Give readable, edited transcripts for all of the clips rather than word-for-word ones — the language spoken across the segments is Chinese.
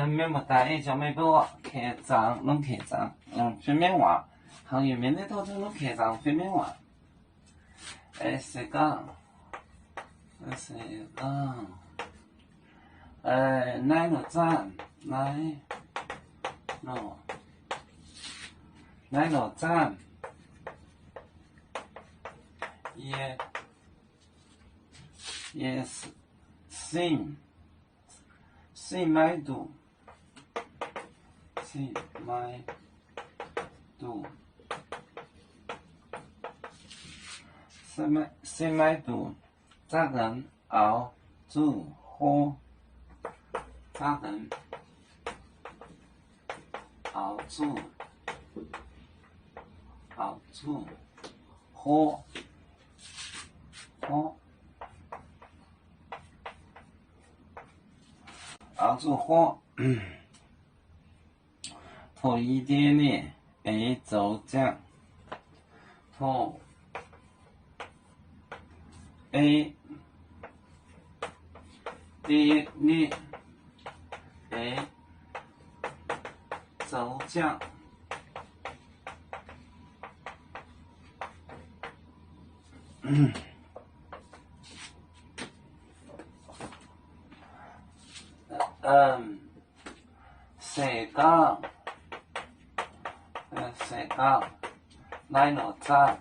面目大一叫没给我开张，弄开张，分面话，行业面里头就弄开张分面话。谁讲？奶酪站，奶酪站，也是新买度，新买度，咋个熬煮火？咋个熬煮火？熬煮火，投一点点 A 豆酱，投 A 点点 A 豆酱。谁讲？奶酪站，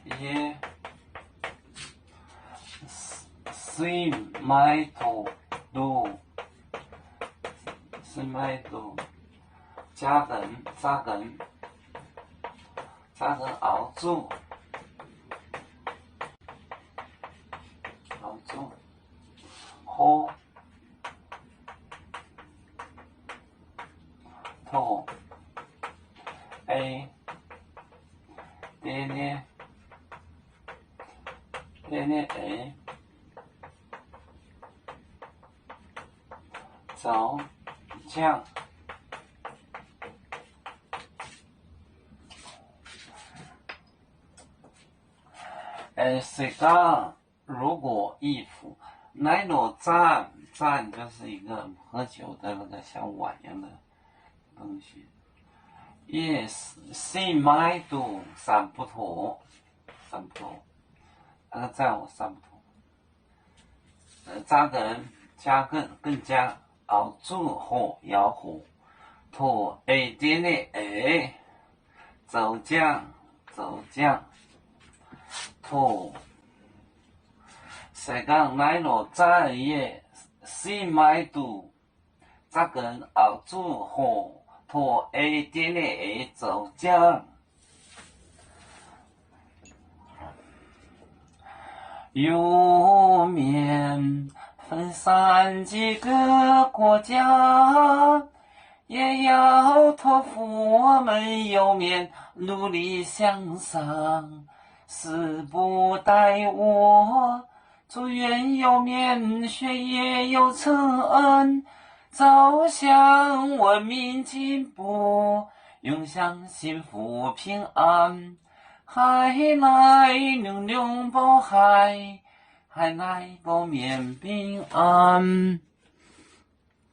也新买度，咋个熬煮火？投 A 点点 A 豆酱。谁讲？如果衣服奶酪站就是一个喝酒的那个像碗一样的东西。Yes， 新买度散不脱，那个站我散不脱。咋个更加熬煮火摇火，投 A 点点 A 豆酱，投谁讲奶酪站也新买度，咋个熬煮火？投 A 点点 A 豆酱。油面分散几个国家，也要托付我们油面努力向上。时不待我，祝愿油面学业有成，走向文明进步，永享幸福平安。海来永永保海，海来保面平安。